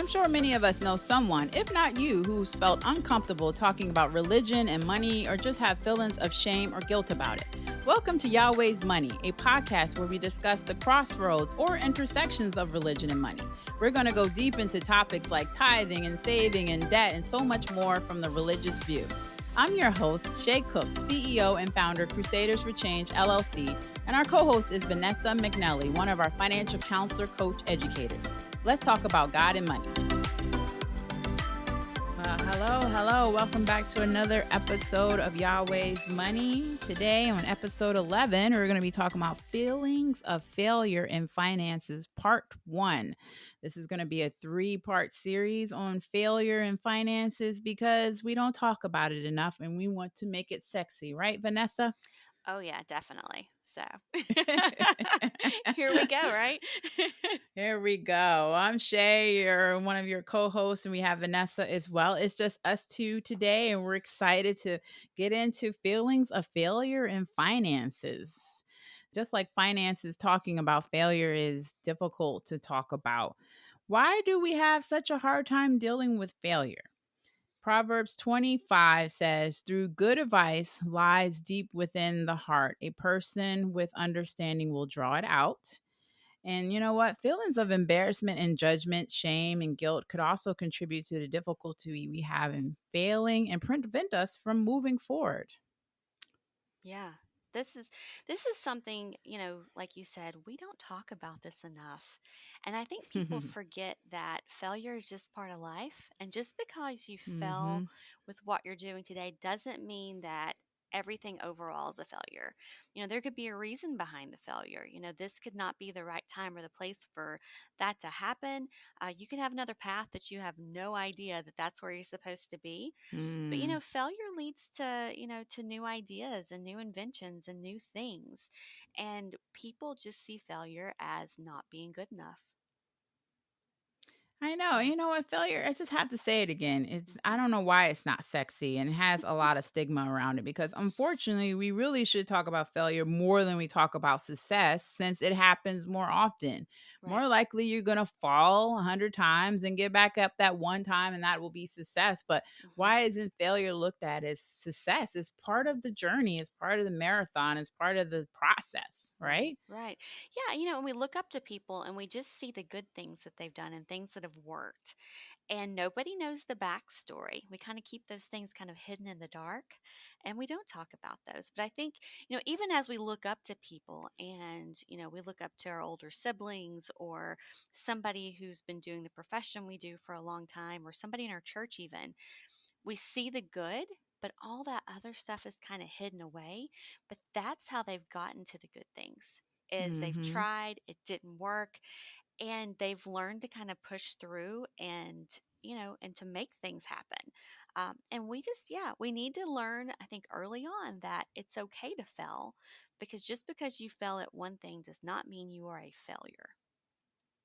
I'm sure many of us know someone, if not you, who's felt uncomfortable talking about religion and money or just have feelings of shame or guilt about it. Welcome to Yahweh's Money, a podcast where we discuss the crossroads or intersections of religion and money. We're going to go deep into topics like tithing and saving and debt and so much more from the religious view. I'm your host, Shay Cook, CEO and founder, Crusaders for Change, LLC, and our co-host is Vanessa McNelley, one of our financial counselor, coach, educators. Let's talk about God and money. Hello. Welcome back to another episode of Yahweh's Money. Today on episode 11, we're going to be talking about feelings of failure in finances, part 1. This is going to be a 3-part series on failure in finances because we don't talk about it enough and we want to make it sexy, right, Vanessa? Oh, yeah, definitely. So here we go, right? Here we go. I'm Shay, you're one of your co-hosts, and we have Vanessa as well. It's just us two today, and we're excited to get into feelings of failure in finances. Just like finances, talking about failure is difficult to talk about. Why do we have such a hard time dealing with failure? Proverbs 25 says, through good advice lies deep within the heart. A person with understanding will draw it out. And you know what? Feelings of embarrassment and judgment, shame and guilt could also contribute to the difficulty we have in failing and prevent us from moving forward. Yeah. This is something, like you said, we don't talk about this enough. And I think people forget that failure is just part of life. And just because you fell hmm with what you're doing today doesn't mean that everything overall is a failure. There could be a reason behind the failure. This could not be the right time or the place for that to happen. You could have another path that you have no idea that that's where you're supposed to be. But Mm. failure leads to new ideas and new inventions and new things. And people just see failure as not being good enough. I know. Yeah. You know what? Failure, I just have to say it again. I Mhm. don't know why it's not sexy and has a lot of stigma around it because unfortunately, we really should talk about failure more than we talk about success since it happens more often. Right. More likely, you're going to fall 100 times and get back up that one time, and that will be success. But hmm why isn't failure looked at as success? It's part of the journey, it's part of the marathon, it's part of the process, Right, right? right. Yeah, and we look up to people and we just see the good things that they've done and things that have worked. And nobody knows the backstory. We kind of keep those things kind of hidden in the dark and we don't talk about those. But I think, even as we look up to people and, we look up to our older siblings or somebody who's been doing the profession we do for a long time or somebody in our church, even, we see the good, but all that other stuff is kind of hidden away. But that's how they've gotten to the good things. Is they've hmm tried, it didn't work, and they've learned to kind of push through and to make things happen. And we just, yeah, we need to learn, I think, early on that it's okay to fail because just because you fail at one thing does not mean you are a failure.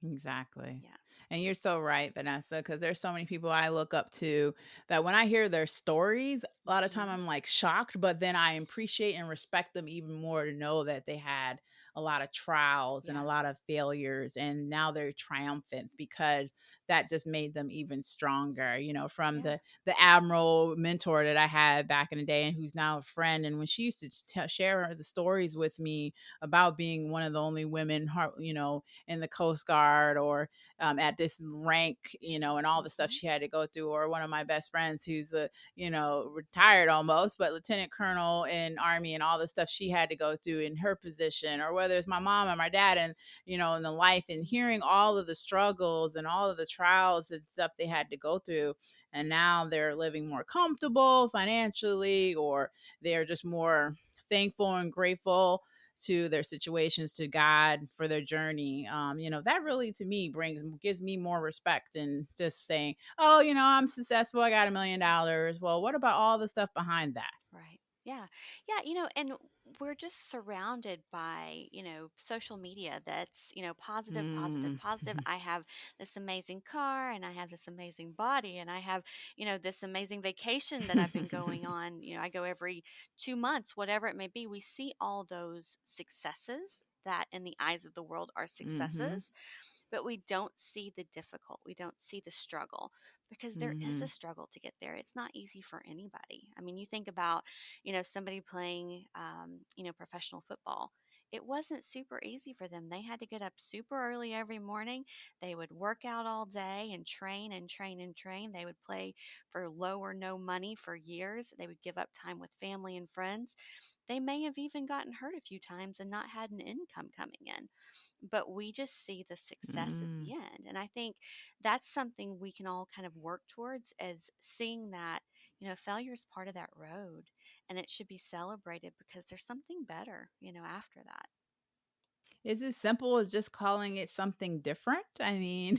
Exactly. Yeah. And you're so right, Vanessa, because there's so many people I look up to that when I hear their stories, a lot of time hmm I'm like shocked, but then I appreciate and respect them even more to know that they had a lot of trials and a Yeah. lot of failures and now they're triumphant because that just made them even stronger. From Yeah. the admiral mentor that I had back in the day and who's now a friend, and when she used to share the stories with me about being one of the only women, in the Coast Guard or at this rank, and all the stuff hmm she had to go through. Or one of my best friends who's retired almost, but lieutenant colonel in Army and all the stuff she had to go through in her position, or whether it's my mom or my dad and, in the life and hearing all of the struggles and all of the trials and stuff they had to go through. And now they're living more comfortable financially, or they're just more thankful and grateful to their situations, to God for their journey. That really to me gives me more respect than just saying, oh, I'm successful, I got $1 million. Well, what about all the stuff behind that? Right. Yeah. Yeah. And we're just surrounded by, social media that's, positive, positive, Mm. positive. I have this amazing car and I have this amazing body and I have, this amazing vacation that I've been going on. I go every 2 months, whatever it may be. We see all those successes that in the eyes of the world are hmm successes. but we don't see the difficult, we don't see the struggle, because there is a Mhm. struggle to get there. It's not easy for anybody. I mean, you think about, somebody playing, professional football. It wasn't super easy for them. They had to get up super early every morning. They would work out all day and train and train and train. They would play for low or no money for years. They would give up time with family and friends. They may have even gotten hurt a few times and not had an income coming in, but we just see the success at the Mm. end. And I think that's something we can all kind of work towards, as seeing that, failure is part of that road, and it should be celebrated because there's something better, after that. Is it simple as just calling it something different? I mean,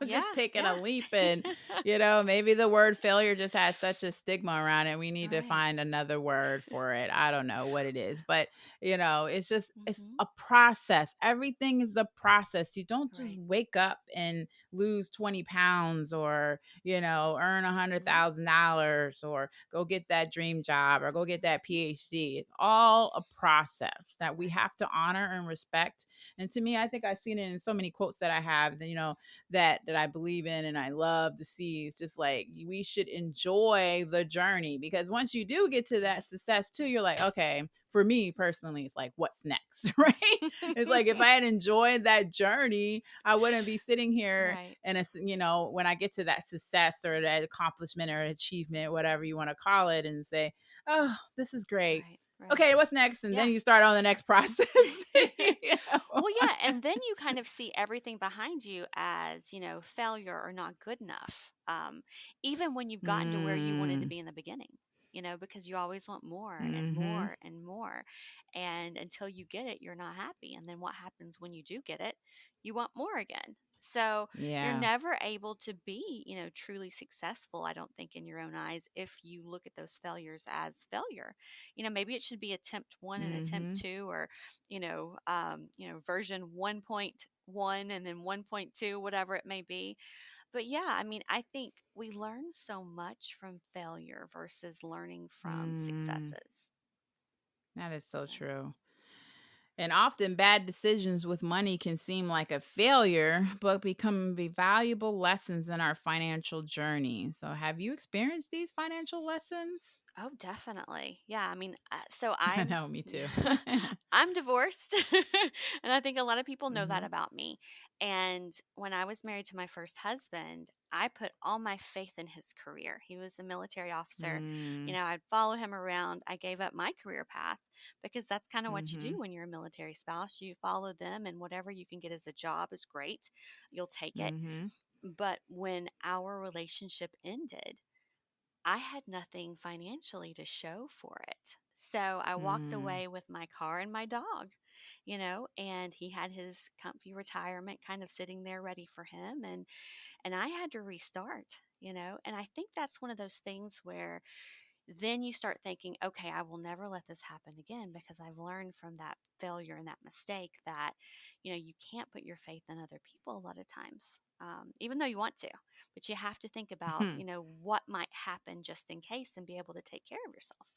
just Yeah, taking a yeah. leap and, maybe the word failure just has such a stigma around it. We need to Right. find another word for it. I don't know what it is, but, it's Hmm. a process. Everything is a process. You don't just Right. wake up and lose 20 pounds or, earn Yeah. $100,000 or go get that dream job or go get that PhD. It's all a process that we Right. have to honor and respect. And to me, I think I've seen it in so many quotes that I have that, that I believe in and I love to see. It's just like we should enjoy the journey, because once you do get to that Right. success too, you're like, okay, for me personally, it's like, what's next? Right? It's like if I had enjoyed that journey, I wouldn't be sitting here Right. and it's, when I get to that success or that accomplishment or achievement, whatever you want to call it, and say, oh, this is great. Right. Right. Okay, what's next? And then Yeah. you start on the next process. you know? Well, yeah, and then you kind of see everything behind you as, failure or not good enough. Even when you've gotten to where you wanted to Mm, be in the beginning, because you always want more and mm-hmm. more and more. And until you get it, you're not happy. And then what happens when you do get it? You want more again. So you're Yeah. never able to be, truly successful, I don't think, in your own eyes, if you look at those failures as failure. Maybe it should be attempt one and attempt Mm-hmm. two, or version 1.1 and then 1.2, whatever it may be. But yeah, I mean, I think we learn so much from failure versus learning from Mm, successes. that is so So, true. And often bad decisions with money can seem like a failure, but be valuable lessons in our financial journey. So, have you experienced these financial lessons? oh, definitely. Yeah, I mean, so I I'm know, me too. I'm divorced, and I think a lot of people know that Mm-hmm. about me. And when I was married to my first husband, I put all my faith in his career. He was a military officer. Mm, I'd follow him around. I gave up my career path because that's kind of what you mm-hmm. do when you're a military spouse. You follow them, and whatever you can get as a job is great. You'll take it. Mm-hmm. But when our relationship ended, I had nothing financially to show for it. So I walked Mm, away with my car and my dog, and he had his comfy retirement kind of sitting there ready for him, and I had to restart, And I think that's one of those things where then you start thinking, okay, I will never let this happen again, because I've learned from that failure and that mistake that, you can't put your faith in other people a lot of times, even though you want to, but you have to think about, hmm. what might happen just in case, and be able to take care of yourself.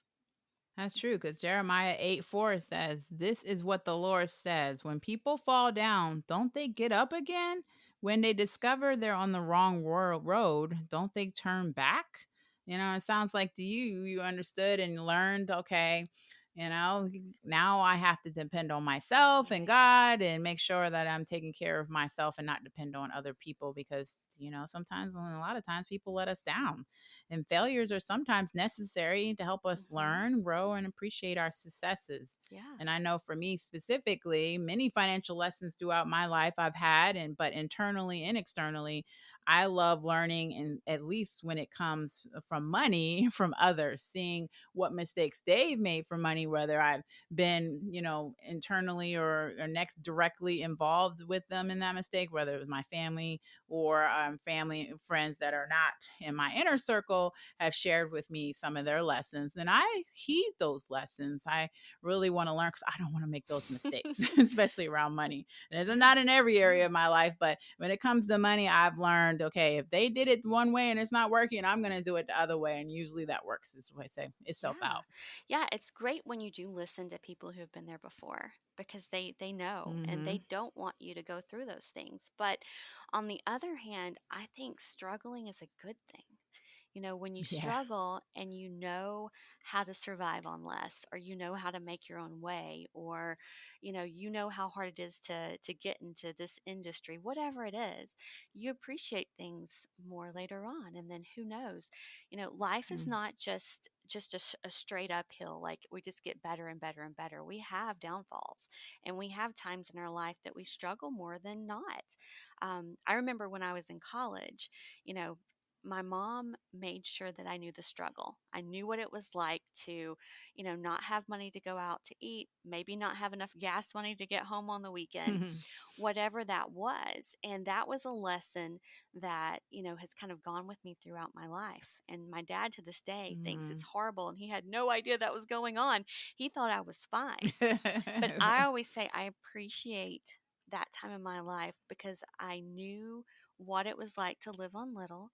That's true, because Jeremiah 8:4 says, "This is what the Lord says: When people fall down, don't they get up again? When they discover they're on the wrong road, don't they turn back?" It sounds like to you, you understood and learned, okay, now I have to depend on myself and Right. God and make sure that I'm taking care of myself and not depend on other people, because, sometimes, and a lot of times, people let us down. And failures are sometimes necessary to help us Hmm. learn, grow, and appreciate our successes. Yeah. And I know for me specifically, many financial lessons throughout my life I've had, but internally and externally, I love learning, and at least when it comes from money, from others, seeing what mistakes they've made for money, whether I've been, internally or next directly involved with them in that mistake, whether it was my family or family and friends that are not in my inner circle have shared with me some of their lessons. And I heed those lessons. I really want to learn, because I don't want to make those mistakes, especially around money. And it's Yeah. not in every area Yeah. of my life, but when it comes to money, I've learned learned, okay, if they did it one way and it's not working, I'm going to do it the other way. And usually that works itself Yeah. out. Yeah, it's great when you do listen to people who've been there before because they know and Mm-hmm. they don't want you to go through those things. But on the other hand, I think struggling is a good thing. When you Yeah. struggle and you know how to survive on less, or you know how to make your own way, or you know how hard it is to get into this industry, whatever it is, you appreciate things more later on. And then who knows, life is not just a straight uphill, like we just get better and better and better. We have downfalls, and we have times in our life that we struggle more than not. I remember when I was in college, you know my mom made sure that I knew the struggle. I knew what it was like to, not have money to go out to eat, maybe not have enough gas money to get home on the weekend, Mm-hmm. whatever that was. And that was a lesson that, has kind of gone with me throughout my life. And my dad to this day thinks it's horrible, and he had no idea that was going on. He thought I was fine. But I always say I appreciate that time in my life because I knew what it was like to live on little,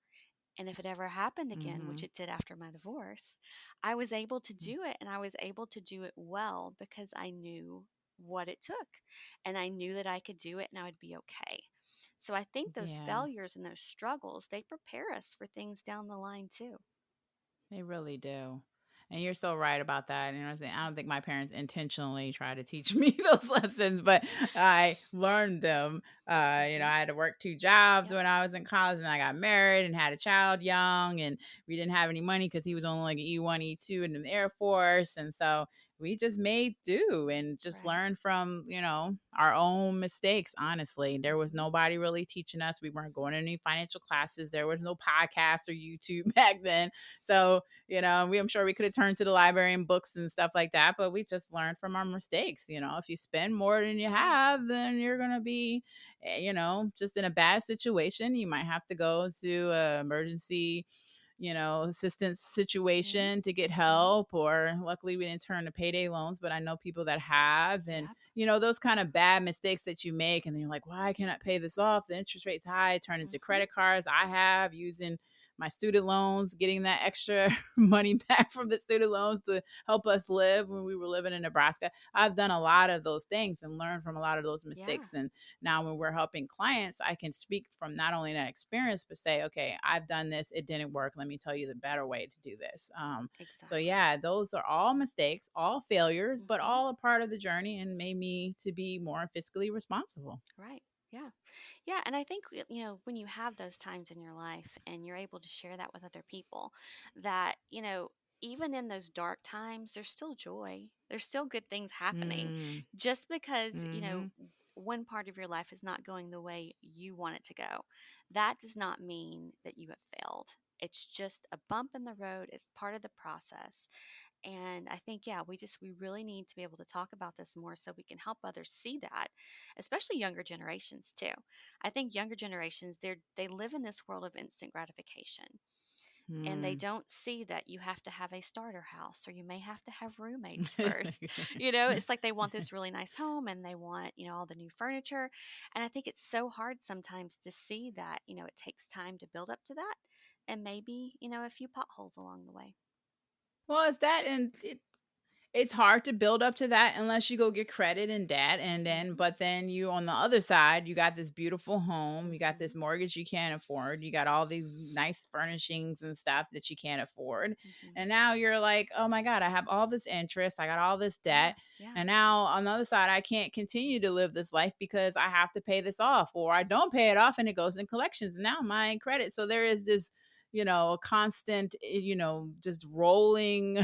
and if it ever happened again, which Mm-hmm. it did after my divorce, I was able to do it, and I was able to do it well because I knew what it took, and I knew that I could do it and I would be okay. So I think those Yeah. failures and those struggles, they prepare us for things down the line too. They really do. And you're so right about that. You know what I'm saying? I don't think my parents intentionally try to teach me those lessons, but I learned them. Hmm. I had to work two jobs Yep. when I was in college, and I got married and had a child young, and we didn't have any money because he was only like E1, E2 in the Air Force. And so we just made do and just Right. learned from, our own mistakes. Honestly, there was Hmm. nobody really teaching us. We weren't going to any financial classes. There was no podcast or YouTube back then. So, I'm sure we could have turned to the library and books and stuff like that, but we just learned from our mistakes. If you spend more than you Right. have, then you're going to be, just in a bad situation. You might have to go to a emergency, assistance Hmm. situation to get Hmm. help. Or luckily we didn't turn to payday loans, but I know people that have. And, Yep. those kind of bad mistakes that you make. And then you're like, why can't I pay this off? The interest rate's high, turn into Hmm. credit cards. I have using my student loans, getting that extra money back from the student loans to help us live when we were living in Nebraska. I've done a lot of those things and learned from a lot of those Yeah. mistakes. And now when we're helping clients, I can speak from not only that experience, but say, okay, I've done this, it didn't work. Let me tell you the better way to do this. So Exactly. yeah, those are all mistakes, all failures, but Hmm. all a part of the journey and made me to be more fiscally responsible. Right. Yeah. Yeah. And I think, when you have those times in your life and you're able to share that with other people, that, even in those dark times, there's still joy. There's still good things happening. Mm, Just because, mm-hmm. one part of your life is not going the way you want it to go, that does not mean that you have failed. It's just a bump in the road. It's part of the process. And I think, yeah, we really need to be able to talk about this more so we can help others see that, especially younger generations too. I think younger generations, they live in this world of instant gratification, and they Mm. don't see that you have to have a starter house, or you may have to have roommates first. It's like they want this really nice home, and they want, all the new furniture. And I think it's so hard sometimes to see that, it takes time to build up to that, and maybe, a few potholes along the way. Well, it's that, and it's hard to build up to that unless you go get credit and debt. And then, Hmm. but then you, on the other side, you got this beautiful home, you got this Hmm. mortgage you can't afford, you got all these nice furnishings and stuff that you can't afford. Hmm. And now you're like, oh my God, I have all this interest, I got all this Yeah. debt. Yeah. And now on the other side, I can't continue to live this life because I have to pay this off, or I don't pay it off and it goes in collections. And now my credit. So there is this, constant, just rolling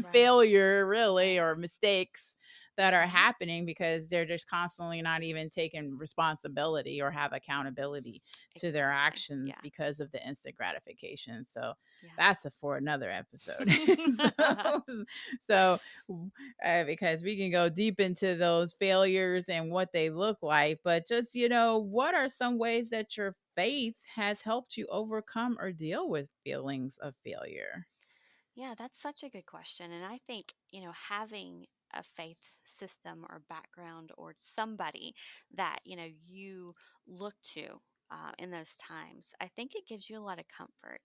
Right. failure, really, Right. or mistakes that are Hmm. happening because they're just constantly not even taking responsibility or have accountability to their Exactly. actions Yeah. because of the instant gratification. So Yeah. that's for another episode. so, so because we can go deep into those failures and what they look like, but just, what are some ways that your faith has helped you overcome or deal with feelings of failure? Yeah, that's such a good question. And I think, having a faith system or background or somebody that, you look to. in those times, I think it gives you a lot of comfort.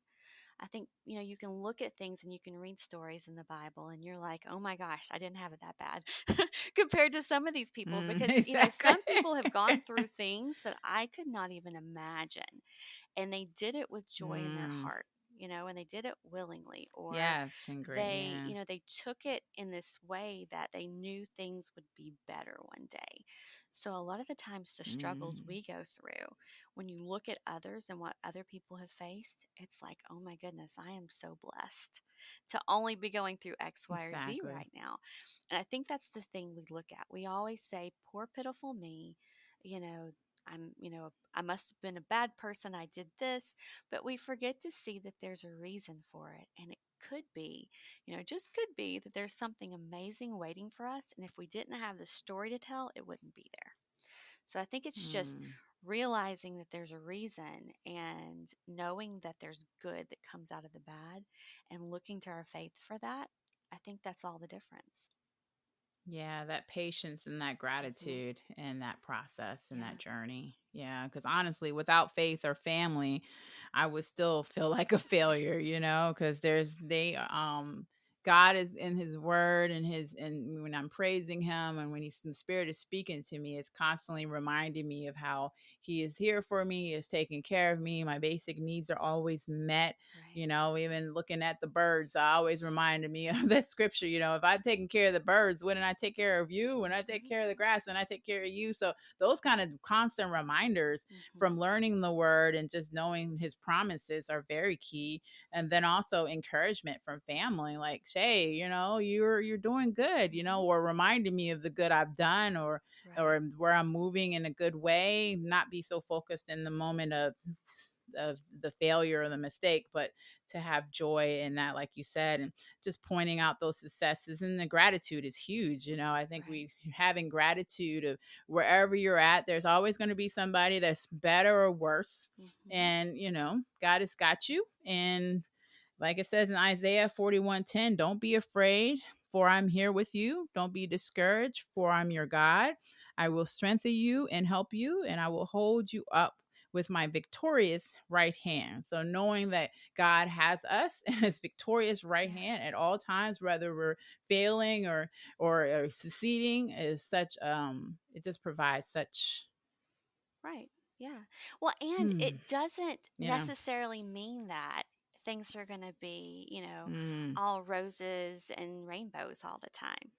I think, you can look at things and you can read stories in the Bible and you're like, oh my gosh, I didn't have it that bad compared to some of these people because, Exactly. some people have gone through things that I could not even imagine, and they did it with joy in their Mm. heart, and they did it willingly, or Yes, and great. they Yeah. you know they took it in this way that they knew things would be better one day. So a lot of the times the struggles Mhm. we go through, when you look at others and what other people have faced, it's like, oh my goodness, I am so blessed to only be going through X, Y, or Z Exactly. right now. And I think that's the thing we look at. We always say, poor pitiful me, you know I must have been a bad person, I did this. But we forget to see that there's a reason for it, and it could be, just could be that there's something amazing waiting for us, and if we didn't have the story to tell, it wouldn't be there. So I think it's just Mm. realizing that there's a reason and knowing that there's good that comes out of the bad and looking to our faith for that. I think that's all the difference. Yeah, that patience and that Hmm. gratitude and that process and that Yeah. journey. Yeah, because honestly, without faith or family, I would still feel like a failure, because God is in his word and when I'm praising him and when he's the spirit is speaking to me, it's constantly reminding me of how he is here for me, he is taking care of me. My basic needs are always met. Right. Even looking at the birds, I always reminded me of that scripture. If I'm taking care of the birds, wouldn't I take care of you? When I take Hmm. care of the grass, and I take care of you. So those kind of constant reminders Hmm. from learning the word and just knowing his promises are very key. And then also encouragement from family, like Shay, you're doing good, Hmm. or reminding me of the good I've done, Right. or where I'm moving in a good way, not be so focused in the moment of the failure or the mistake, but to have joy in that, like you said, and just pointing out those successes. And the gratitude is huge. I think Right. we having gratitude of wherever you're at, there's always going to be somebody that's better or worse. Hmm. And God has got you. And like it says in Isaiah 41:10, don't be afraid, for I'm here with you. Don't be discouraged, for I'm your God. I will strengthen you and help you, and I will hold you up with my victorious right hand. So knowing that God has us in his victorious right Yeah. hand at all times, whether we're failing or succeeding, is such it just provides such Right. Yeah. Well, and hmm, it doesn't yeah. necessarily mean that things are going to be, Mm, all roses and rainbows all the time.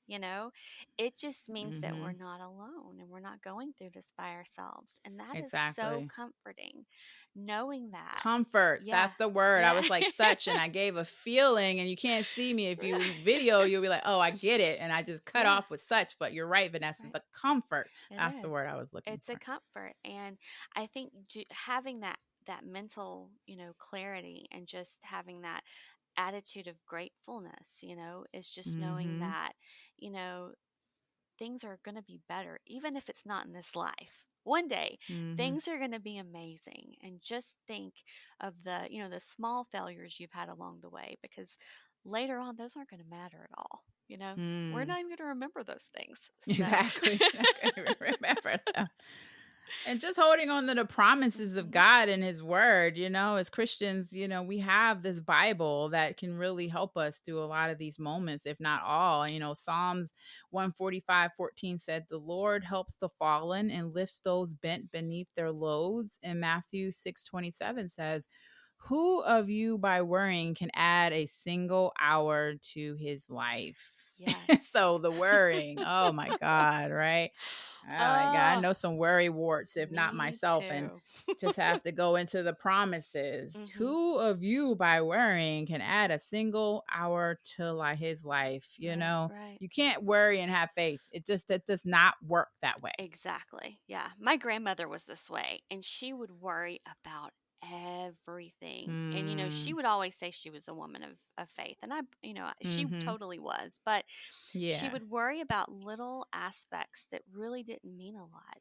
It just means that we're mm-hmm. not alone and we're not going through this by ourselves. And that is so Exactly. comforting, knowing that. Comfort, Yeah. that's the word. I Yeah. was like, such, and I gave a feeling, and you can't see me. If you video, you'll be like, oh, I get it. And I just cut Yeah. off with such, but you're right, Vanessa. Right. The comfort, It that's the word is. I was looking It's a for. comfort, and I think having that mental, clarity, and just having that attitude of gratefulness, is just knowing Mm-hmm. that, you know, things are going to be better, even if it's not in this life. One day, Mm-hmm. things are going to be amazing, and just think of the small failures you've had along the way, because later on, those aren't going to matter at all. We're Mm. not even going to remember those things. So. Exactly. Not gonna remember them. And just holding on to the promises of Hmm. God and his word, as Christians, we have this Bible that can really help us through a lot of these moments, if not all. Psalms 145:14 said, the Lord helps the fallen and lifts those bent beneath their loads. And Matthew 6:27 says, who of you by worrying can add a single hour to his life? Yes. So the worrying, oh my God, right? Oh my God, I Oh, know some worry warts, if not me myself, and too. just have to go into the promises. Hmm. Who of you by worrying can add a single hour to his life? Right, right. You can't worry and have faith. That does not work that way. Exactly. Yeah. My grandmother was this way, and she would worry about everything. And, she Mm, would always say she was a woman of faith. And she mm-hmm. totally was. But she Yeah. would worry about little aspects that really didn't mean a lot.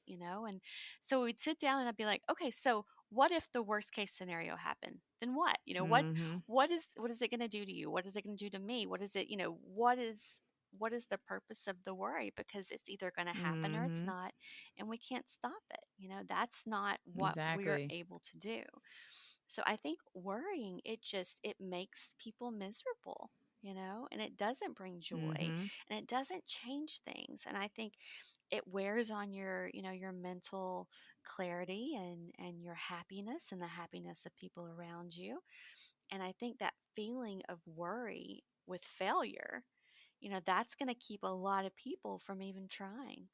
And so we'd sit down and I'd be like, okay, so what if the worst case scenario happened? Then what? Mm-hmm. What is it going to do to you? What is it going to do to me? What is it, what is what is the purpose of the worry? Because it's either going to happen or it's Mhm. not, and we can't stop it. That's not what we're Exactly. able to do. So I think worrying, it makes people miserable, and it doesn't bring joy, Mhm. and it doesn't change things. And I think it wears on your mental clarity and your happiness and the happiness of people around you. And I think that feeling of worry with failure, that's going to keep a lot of people from even trying,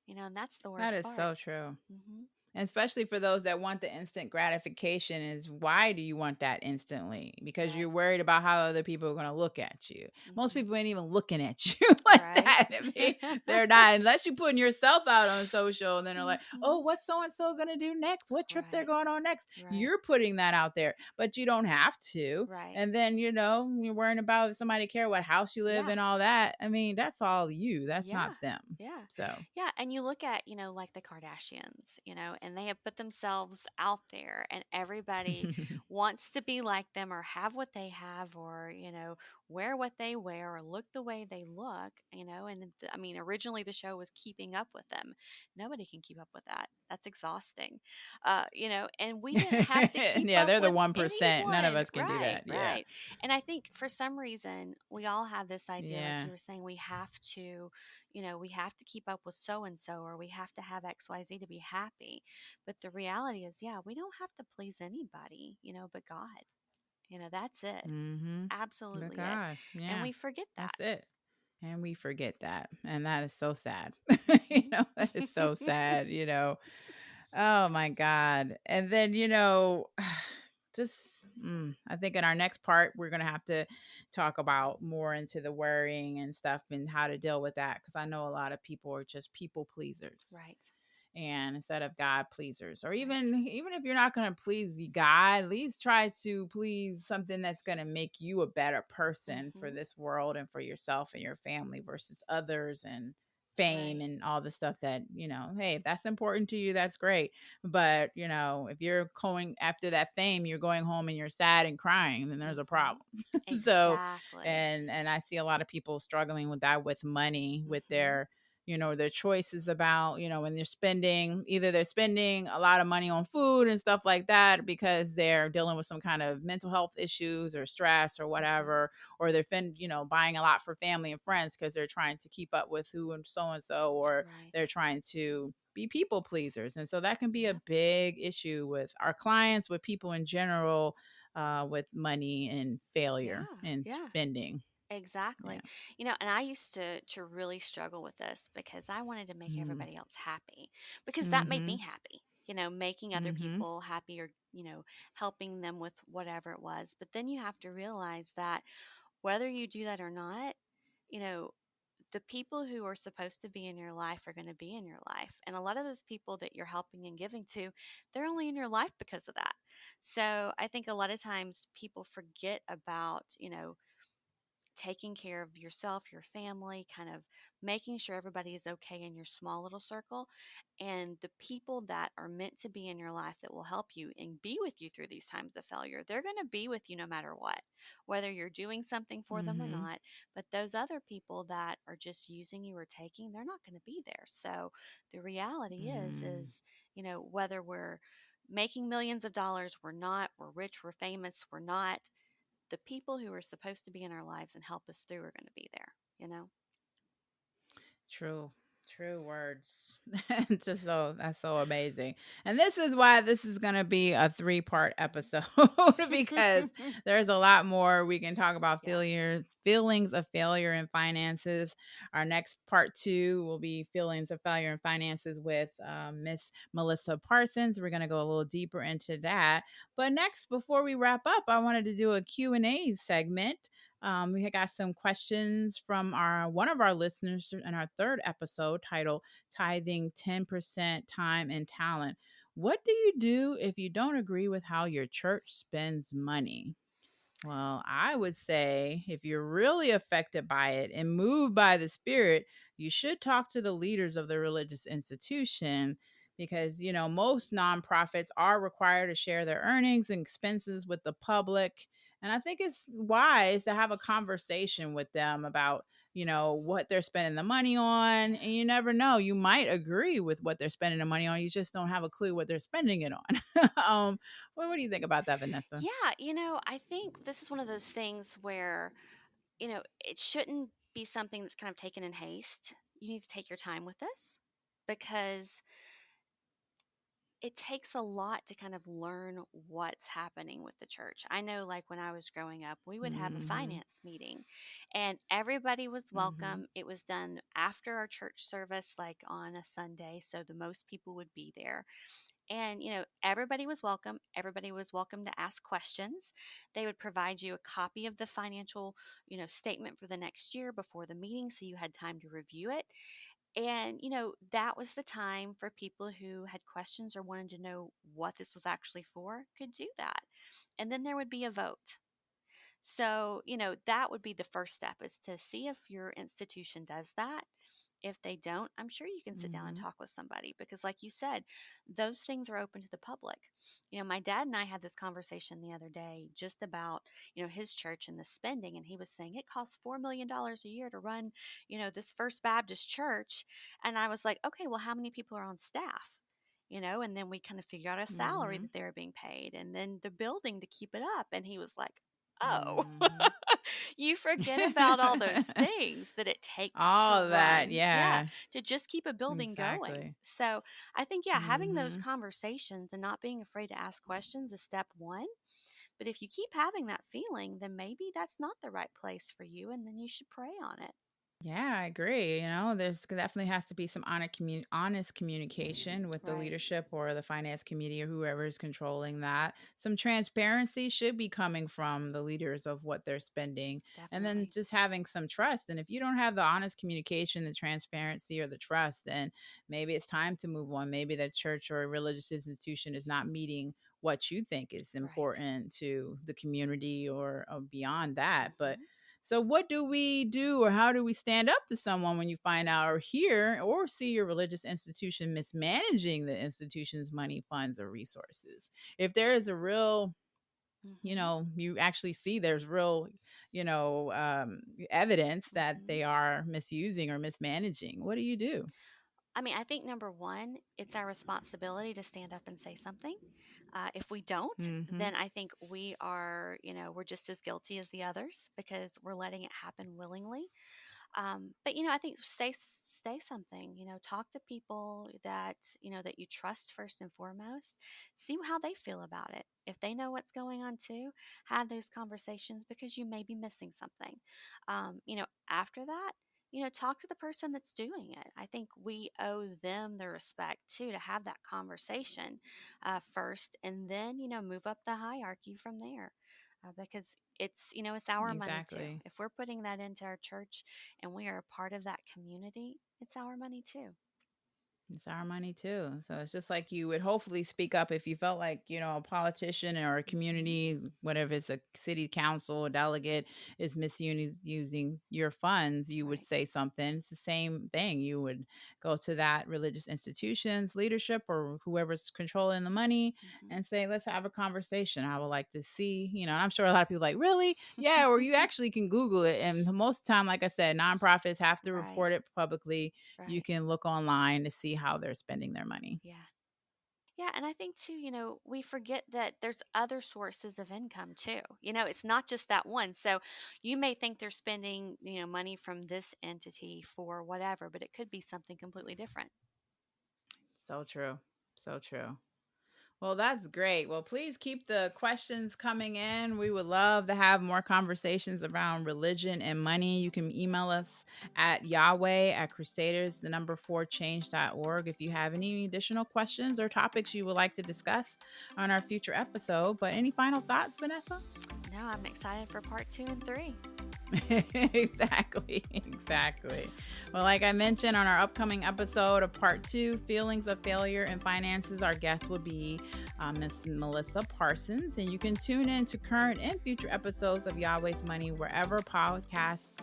and that's the That worst is part. so true. Hmm. And especially for those that want the instant gratification is why do you want that instantly? Because you're Right. worried about how other people are going to look at you. Most Hmm. people ain't even looking at you like Right. that. I mean, they're not unless you're putting yourself out on social and then they're like, Hmm. "Oh, what's so and so going to do next? What trip they're Right. going on next?" Right. You're putting that out there, but you don't have to. Right. And then, you're worrying about if somebody care what house you live Yeah. in, all that. I mean, that's all you. That's Yeah. not them. Yeah. So, Yeah. And you look at, like the Kardashians, and they have put themselves out there, and everybody wants to be like them or have what they have, or, wear what they wear or look the way they look, and I mean, originally the show was keeping up with them. Nobody can keep up with that. That's exhausting. And we didn't have to keep yeah, up they're the with 1%. None of anyone. us can do Right. that. Yeah. Right. And I think for some reason, we all have this idea, like Yeah. you were saying, we have to keep up with so and so, or we have to have XYZ to be happy. But the reality is, yeah, we don't have to please anybody, but God. That's it. It's Mhm. But absolutely it. God, And yeah. we forget that. That's it. And we forget that. And that is so sad. Hmm. That is so sad. Oh my God. And then, just I think in our next part we're gonna have to talk about more into the worrying and stuff and how to deal with that because I know a lot of people are just people pleasers Right. and instead of God pleasers. Or Right. even if you're not going to please God, at least try to please something that's going to make you a better person for Hmm. this world and for yourself and your family versus others and fame Right. and all the stuff that, hey, if that's important to you, that's great. But, if you're going after that fame, you're going home and you're sad and crying, then there's a Hmm. problem. So, Exactly. and I see a lot of people struggling with that with money, with Hmm. their choices about, when they're spending, either they're spending a lot of money on food and stuff like that because they're dealing with some kind of mental health issues or stress or Hmm. whatever, or they're buying a lot for family and friends because they're trying to keep up with who and so, or they're Right. trying to be people pleasers. And so that can be a Yep. big issue with our clients, with people in general, with money and failure Yeah. and Yeah. spending. Yeah. Exactly. And I used to really struggle with this because I wanted to make Mm. everybody else happy because that made me Mhm. happy. Making other Mhm. people happy, or, helping them with whatever it was. But then you have to realize that whether you do that or not, you know, the people who are supposed to be in your life are going to be in your life. And a lot of those people that you're helping and giving to, they're only in your life because of that. So I think a lot of times people forget about, taking care of yourself, your family, kind of making sure everybody is okay in your small little circle. And the people that are meant to be in your life that will help you and be with you through these times of failure, they're going to be with you no matter what, whether you're doing something for them or Mhm. not. But those other people that are just using you or taking, they're not going to be there. So the reality is, Mm. is, whether we're making millions of dollars, we're not, we're rich, we're famous, we're not, the people who are supposed to be in our lives and help us through are going to be there, you know? True. True words. Just so that's so amazing. And this is why this is going to be a three-part episode because there's a lot more we can talk about Yeah. failure, feelings of failure in finances. Our next part 2 will be feelings of failure in finances with Miss Melissa Parsons. We're going to go a little deeper into that. But next, before we wrap up, I wanted to do a Q&A segment. We got some questions from our one of our listeners in our third episode titled Tithing 10% Time and Talent. What do you do if you don't agree with how your church spends money? Well, I would say if you're really affected by it and moved by the spirit, you should talk to the leaders of the religious institution because, most nonprofits are required to share their earnings and expenses with the public. And I think it's wise to have a conversation with them about what they're spending the money on. And you never know. You might agree with what they're spending the money on. You just don't have a clue what they're spending it on. What do you think about that, Vanessa? Yeah, I think this is one of those things where, it shouldn't be something that's kind of taken in haste. You need to take your time with this because it takes a lot to kind of learn what's happening with the church. I know, like when I was growing up, we would have a Mm-hmm. finance meeting and everybody was Mm-hmm. welcome. It was done after our church service, like on a Sunday, so the most people would be there. And, everybody was welcome. Everybody was welcome to ask questions. They would provide you a copy of the financial, statement for the next year before the meeting so you had time to review it. And, that was the time for people who had questions or wanted to know what this was actually for could do that. And then there would be a vote. So, that would be the first step is to see if your institution does that. If they don't, I'm sure you can sit down and Mm-hmm. talk with somebody because, like you said, those things are open to the public. My dad and I had this conversation the other day just about, his church and the spending. And he was saying it costs $4 million a year to run, this First Baptist church. And I was like, okay, well, how many people are on staff? And then we kind of figure out a salary Mm-hmm. that they were being paid and then the building to keep it up. And he was like, oh, Mm-hmm. you forget about all those things that it takes to All that, run. Yeah, yeah, to just keep a building going. exactly. So I think, yeah, having those Mm-hmm. conversations and not being afraid to ask questions is step one. But if you keep having that feeling, then maybe that's not the right place for you, and then you should pray on it. Yeah, I agree. There's definitely has to be some honest communication with the Right. leadership or the finance committee or whoever is controlling that. Some transparency should be coming from the leaders of what they're spending, and then Definitely. just having some trust. And if you don't have the honest communication, the transparency, or the trust, then maybe it's time to move on. Maybe the church or a religious institution is not meeting what you think is Right. important to the community or beyond that. But Hmm. so, what do we do, or how do we stand up to someone when you find out or hear or see your religious institution mismanaging the institution's money, funds, or resources? If there is a real, Hmm. you actually see there's real, evidence that Hmm. they are misusing or mismanaging, what do you do? I mean, I think number one, it's our responsibility to stand up and say something. If we don't, Mm-hmm. then I think we are, we're just as guilty as the others because we're letting it happen willingly. But I think say something. Talk to people that you trust first and foremost. See how they feel about it. If they know what's going on too, have those conversations because you may be missing something. After that. Talk to the person that's doing it. I think we owe them the respect too to have that conversation first, and then move up the hierarchy from there, because it's our money too. Exactly. If we're putting that into our church and we are a part of that community, it's our money too. It's our money too. So it's just like you would hopefully speak up if you felt like, a politician or a Hmm. community, whatever it's a city council or delegate is misusing your funds, you would Right. say something. It's the same thing. You would go to that religious institution's leadership or whoever's controlling the money Hmm. and say, let's have a conversation. I would like to see, and I'm sure a lot of people like, really? Yeah. Or you actually can Google it. And most of the time, like I said, nonprofits have to Right. report it publicly. You Right. can look online to see how they're spending their money. Yeah. Yeah, and I think too, we forget that there's other sources of income too. It's not just that one. So you may think they're spending, money from this entity for whatever, but it could be something completely different. So true. So true. Well, that's great. Well, please keep the questions coming in. We would love to have more conversations around religion and money. You can email us at Yahweh at Crusaders, the number 4change.org if you have any additional questions or topics you would like to discuss on our future episode. But any final thoughts, Vanessa? No, I'm excited for part 2 and 3. Exactly. Well, like I mentioned on our upcoming episode of part 2, Feelings of Failure and Finances, our guest will be Miss Melissa Parsons. And you can tune in to current and future episodes of Yahweh's Money wherever podcasts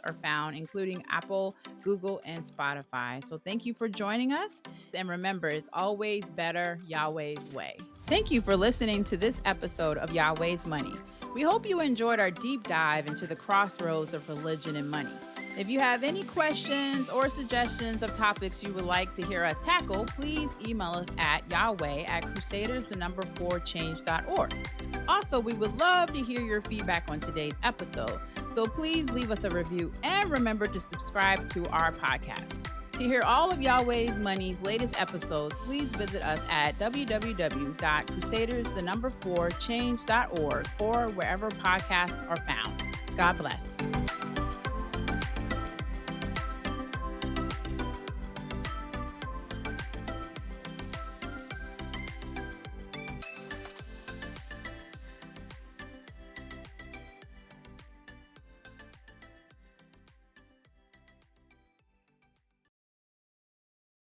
are found, including Apple, Google, and Spotify. So thank you for joining us. And remember, it's always better Yahweh's way. Thank you for listening to this episode of Yahweh's Money. We hope you enjoyed our deep dive into the crossroads of religion and money. If you have any questions or suggestions of topics you would like to hear us tackle, please email us at yahweh@crusaders4change.org. Also, we would love to hear your feedback on today's episode, so please leave us a review and remember to subscribe to our podcast. To hear all of Yahweh's Money's latest episodes, please visit us at www.crusaders4change.org or wherever podcasts are found. God bless.